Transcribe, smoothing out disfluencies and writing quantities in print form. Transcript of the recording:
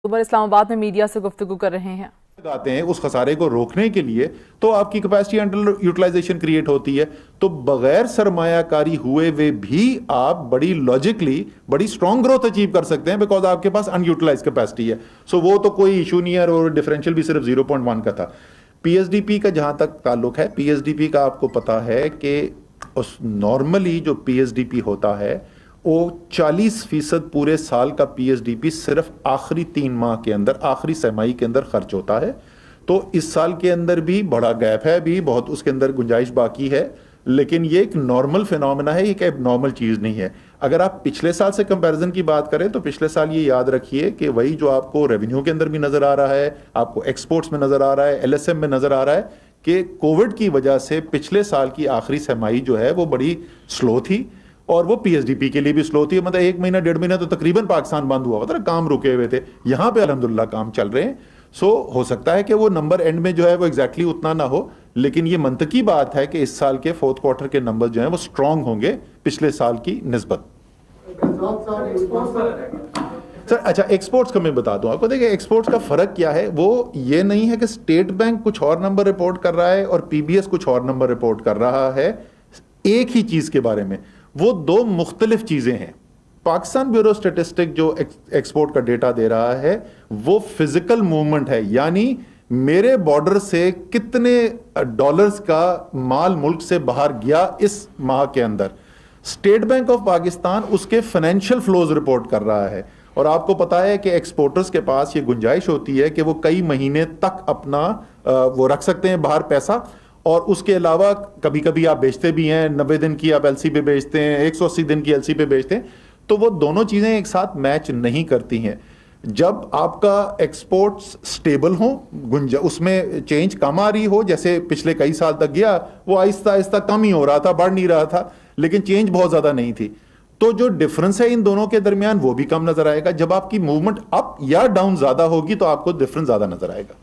اکتوبر اسلام آباد میں میڈیا سے گفتگو کر رہے ہیں آتے ہیں اس خسارے کو روکنے کے لیے تو آپ کی کیپیسٹی انڈر یوٹیلائزیشن کریٹ ہوتی ہے. تو بغیر سرمایہ کاری ہوئے بھی آپ بڑی لاجکلی بڑی اسٹرانگ گروتھ اچیو کر سکتے ہیں بیکاز آپ کے پاس ان یوٹیلائز کیپیسٹی ہے. سو وہ تو کوئی ایشو نہیں ہے اور ڈفرینشیل بھی صرف 0.1 کا تھا. پی ایس ڈی پی کا جہاں تک تعلق ہے, پی ایس ڈی پی کا آپ کو پتا ہے کہ نارملی جو پی ایس ڈی پی ہوتا ہے وہ 40% پورے سال کا پی ایس ڈی پی صرف آخری 3 ماہ کے اندر, آخری سہ کے اندر خرچ ہوتا ہے. تو اس سال کے اندر بھی بڑا گیپ ہے, بھی بہت اس کے اندر گنجائش باقی ہے, لیکن یہ ایک نارمل فینومینا ہے, یہ ایک ایب نارمل چیز نہیں ہے. اگر آپ پچھلے سال سے کمپیریزن کی بات کریں تو پچھلے سال یہ یاد رکھیے کہ وہی جو آپ کو ریونیو کے اندر بھی نظر آ رہا ہے, آپ کو ایکسپورٹس میں نظر آ رہا ہے, ایل ایس ایم میں نظر آ رہا ہے کہ کووڈ کی وجہ سے پچھلے سال کی آخری سہ جو ہے وہ بڑی سلو تھی اور وہ پی ایس ڈی پی کے لیے بھی سلو تھی. مطلب 1 مہینہ 1.5 مہینہ تو تقریباً پاکستان بند ہوا تھا, کام رکے ہوئے تھے. یہاں پہ الحمدللہ کام چل رہے ہیں. سو ہو سکتا ہے کہ وہ نمبر اینڈ میں جو ہے وہ ایگزیکٹلی اتنا نہ ہو, لیکن یہ منطقی بات ہے کہ اس سال کے 4th کوارٹر کے نمبر جو ہیں وہ اسٹرانگ ہوں گے پچھلے سال کی نسبت. سر اچھا ایکسپورٹس کا میں بتا دوں آپ کو. دیکھیں ایکسپورٹس کا فرق کیا ہے, وہ یہ نہیں ہے کہ اسٹیٹ بینک کچھ اور نمبر رپورٹ کر رہا ہے اور پی بی ایس کچھ اور نمبر رپورٹ کر رہا ہے ایک ہی چیز کے بارے میں. وہ 2 مختلف چیزیں ہیں. پاکستان بیورو اسٹیٹسٹک جو ایکسپورٹ کا ڈیٹا دے رہا ہے وہ فزیکل موومنٹ ہے, یعنی میرے بارڈر سے کتنے ڈالرز کا مال ملک سے باہر گیا اس ماہ کے اندر. اسٹیٹ بینک آف پاکستان اس کے فائنینشیل فلوز رپورٹ کر رہا ہے, اور آپ کو پتا ہے کہ ایکسپورٹرز کے پاس یہ گنجائش ہوتی ہے کہ وہ کئی مہینے تک اپنا وہ رکھ سکتے ہیں باہر پیسہ, اور اس کے علاوہ کبھی کبھی آپ بیچتے بھی ہیں, 90 دن کی آپ ایل سی پہ بیچتے ہیں, 180 دن کی ایل سی پہ بیچتے ہیں. تو وہ دونوں چیزیں ایک ساتھ میچ نہیں کرتی ہیں. جب آپ کا ایکسپورٹس سٹیبل ہوں, اس میں چینج کم آ رہی ہو, جیسے پچھلے کئی سال تک گیا وہ آہستہ آہستہ کم ہی ہو رہا تھا, بڑھ نہیں رہا تھا, لیکن چینج بہت زیادہ نہیں تھی, تو جو ڈفرنس ہے ان دونوں کے درمیان وہ بھی کم نظر آئے گا. جب آپ کی موومنٹ اپ یا ڈاؤن زیادہ ہوگی تو آپ کو ڈفرنس زیادہ نظر آئے گا.